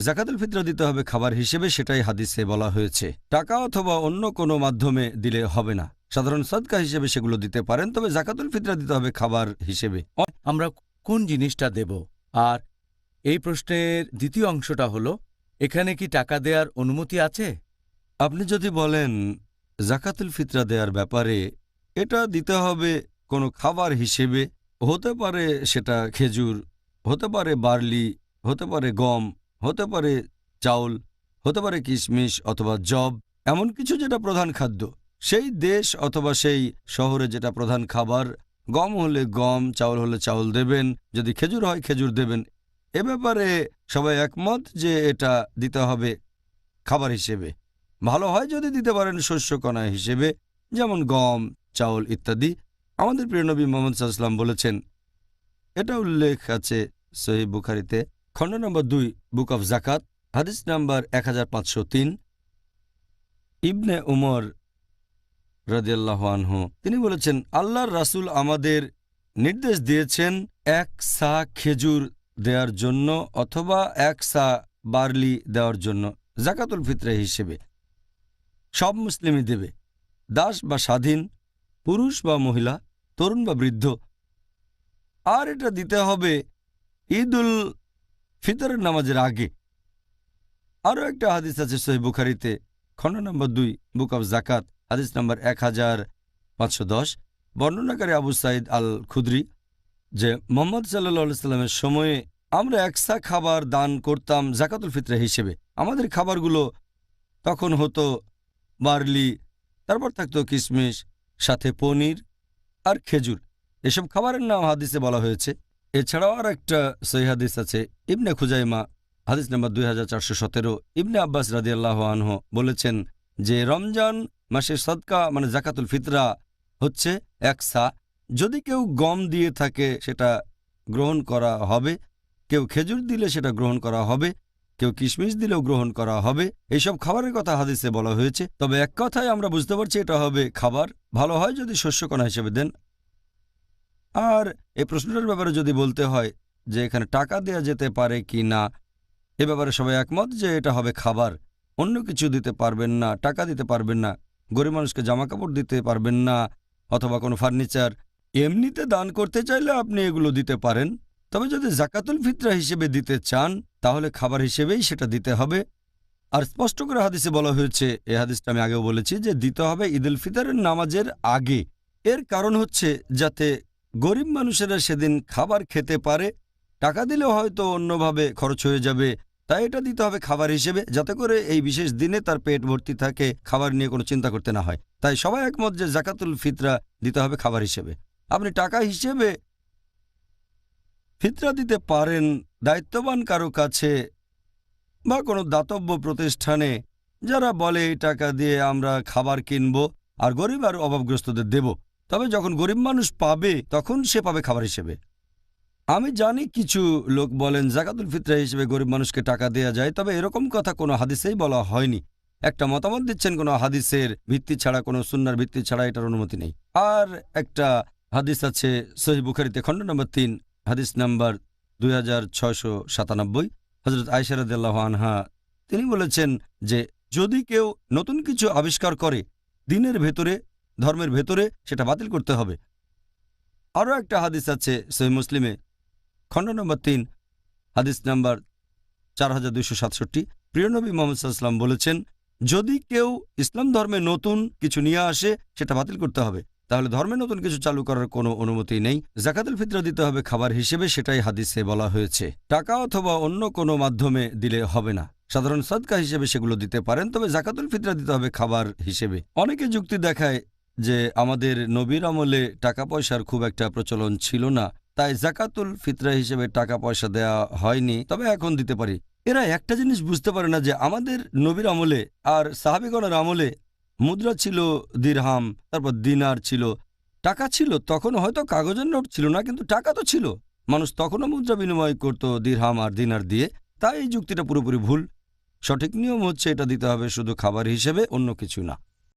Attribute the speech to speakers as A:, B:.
A: জাকাতুল ফিতরা দিতে হবে খাবার হিসেবে, সেটাই হাদিসে বলা হয়েছে। টাকা অথবা অন্য কোনো মাধ্যমে দিলে হবে না। সাধারণ সদকা হিসেবে সেগুলো দিতে পারেন, তবে জাকাতুল ফিতরা দিতে হবে খাবার হিসেবে।
B: আমরা কোন জিনিসটা দেব? আর এই প্রশ্নের দ্বিতীয় অংশটা হলো, এখানে কি টাকা দেওয়ার অনুমতি আছে?
A: আপনি যদি বলেন জাকাতুল ফিতরা দেওয়ার ব্যাপারে, এটা দিতে হবে কোনো খাবার হিসেবে, হতে পারে সেটা খেজুর, হতে পারে বার্লি, হতে পারে গম, হতে পারে চাউল, হতে পারে কিশমিশ অথবা জব, এমন কিছু যেটা প্রধান খাদ্য। সেই দেশ অথবা সেই শহরে যেটা প্রধান খাবার, গম হলে গম, চাউল হলে চাউল দেবেন, যদি খেজুর হয় খেজুর দেবেন। এ ব্যাপারে সবাই একমত যে এটা দিতে হবে খাবার হিসেবে। ভালো হয় যদি দিতে পারেন শস্যকণা হিসেবে, যেমন গম, চাউল ইত্যাদি। আমাদের প্রিয় নবী মুহাম্মদ সাল্লাল্লাহু আলাইহি ওয়াসাল্লাম বলেছেন, এটা উল্লেখ আছে সহিহ বুখারীতে, খণ্ড নম্বর 2, বুক অফ জাকাত, হাদিস নাম্বার 1503। ইবনে উমর রাদিয়াল্লাহু আনহু তিনি বলেছেন, আল্লাহর রাসূল আমাদের নির্দেশ দিয়েছেন 1 সা খেজুর দেওয়ার জন্য অথবা 1 সা বার্লি দেওয়ার জন্য জাকাতুল ফিতরা হিসেবে। সব মুসলিমই দেবে, দাস বা স্বাধীন, পুরুষ বা মহিলা, তরুণ বা বৃদ্ধ। আর এটা দিতে হবে ঈদুল ফিতরের নামাজের আগে। আরও একটা হাদিস আছে সহিহ বুখারীতে, খণ্ড নম্বর 2, বুক অফ জাকাত, হাদিস নম্বর 1510। বর্ণনাকারী আবু সাঈদ আল খুদরি, যে মুহাম্মদ সাল্লাল্লাহু আলাইহি সাল্লামের সময়ে আমরা 1 সা খাবার দান করতাম জাকাতুল ফিতরা হিসেবে। আমাদের খাবারগুলো তখন হতো বার্লি, তারপর থাকতো কিশমিশ, সাথে পনির আর খেজুর। এসব খাবারের নাম হাদিসে বলা হয়েছে। এছাড়াও আর একটা সহিহ হাদিস আছে, ইবনে খুজাইমা, হাদিস নাম্বার 2417। ইবনে আব্বাস রাদিয়াল্লাহু আনহু বলেছেন যে রমজান মাসের সদকা মানে জাকাতুল ফিতরা হচ্ছে 1 সা। যদি কেউ গম দিয়ে থাকে সেটা গ্রহণ করা হবে, কেউ খেজুর দিলে সেটা গ্রহণ করা হবে, কেউ কিশমিশ দিলেও গ্রহণ করা হবে। এইসব খাবারের কথা হাদিসে বলা হয়েছে। তবে এক কথায় আমরা বুঝতে পারছি এটা হবে খাবার। ভালো হয় যদি শস্যকণা হিসেবে দেন। আর এই প্রশ্নটার ব্যাপারে যদি বলতে হয় যে এখানে টাকা দেয়া যেতে পারে কি না, এ ব্যাপারে সবাই একমত যে এটা হবে খাবার। অন্য কিছু দিতে পারবেন না, টাকা দিতে পারবেন না, গরিব মানুষকে জামা কাপড় দিতে পারবেন না, অথবা কোনো ফার্নিচার। এমনিতে দান করতে চাইলে আপনি এগুলো দিতে পারেন, তবে যদি জাকাতুল ফিতরা হিসেবে দিতে চান তাহলে খাবার হিসেবেই সেটা দিতে হবে। আর স্পষ্ট করে হাদিসে বলা হয়েছে, এই হাদিসটা আমি আগেও বলেছি, যে দিতে হবে ঈদুল ফিতরের নামাজের আগে। এর কারণ হচ্ছে যাতে গরিব মানুষেরা সেদিন খাবার খেতে পারে। টাকা দিলেও হয়তো অন্যভাবে খরচ হয়ে যাবে, তাই এটা দিতে হবে খাবার হিসেবে, যাতে করে এই বিশেষ দিনে তার পেট ভর্তি থাকে, খাবার নিয়ে কোনো চিন্তা করতে না হয়। তাই সবাই একমত যে জাকাতুল ফিতরা দিতে হবে খাবার হিসেবে। আপনি টাকা হিসেবে ফিতরা দিতে পারেন দায়িত্ববান কারো কাছে বা কোনো দাতব্য প্রতিষ্ঠানে, যারা বলে এই টাকা দিয়ে আমরা খাবার কিনব আর গরিব আর অভাবগ্রস্তদের দেব। তবে যখন গরিব মানুষ পাবে তখন সে পাবে খাবার হিসেবে। আমি জানি কিছু লোক বলেন জাকাতুল ফিতরা হিসেবে গরিব মানুষকে টাকা দেয়া যায়, তবে এরকম কথা কোনো হাদিসেই বলা হয়নি। একটা মতামত দিচ্ছেন কোনো হাদিসের ভিত্তি ছাড়া, কোনো সুন্নার ভিত্তি ছাড়া, এটার অনুমতি নেই। আর একটা হাদিস আছে সহিহ বুখারীতে, খণ্ড নম্বর 3, হাদিস নাম্বার 2697। হযরত আয়েশা রাদিয়াল্লাহু আনহা তিনি বলেছেন যে যদি কেউ নতুন কিছু আবিষ্কার করে দ্বীনের ভেতরে, ধর্মের ভেতরে, সেটা বাতিল করতে হবে। আরও একটা হাদিস আছে সহিহ মুসলিমে, খণ্ড নম্বর 3, হাদিস নাম্বার 4267। প্রিয় নবী মুহাম্মদ সাল্লাল্লাহু আলাইহি ওয়াসাল্লাম বলেছেন, যদি কেউ ইসলাম ধর্মে নতুন কিছু নিয়ে আসে সেটা বাতিল করতে হবে, তাহলে ধর্মে নতুন কিছু চালু করার কোনো অনুমতি নেই। জাকাতুল ফিতরা দিতে হবে খাবার হিসেবে, সেটাই হাদিসে বলা হয়েছে। টাকা অথবা অন্য কোনো মাধ্যমে দিলে হবে না। সাধারণ সদকা হিসেবে সেগুলো দিতে পারেন, তবে জাকাতুল ফিতরা দিতে হবে খাবার হিসেবে। অনেকে যুক্তি দেখায় যে আমাদের নবীর আমলে টাকা পয়সার খুব একটা প্রচলন ছিল না, তাই জাকাতুল ফিতরা হিসেবে টাকা পয়সা দেয়া হয়নি, তবে এখন দিতে পারি। এরা একটা জিনিস বুঝতে পারে না যে আমাদের নবীর আমলে আর সাহাবীগণের আমলে মুদ্রা ছিল দিরহাম, তারপর দিনার ছিল, টাকা ছিল। তখন হয়তো কাগজের নোট ছিল না, কিন্তু টাকা তো ছিল। মানুষ তখনও মুদ্রা বিনিময় করত দিরহাম আর দিনার দিয়ে। তাই এই যুক্তিটা পুরোপুরি ভুল। সঠিক নিয়ম হচ্ছে এটা দিতে হবে শুধু খাবার হিসেবে, অন্য কিছু না।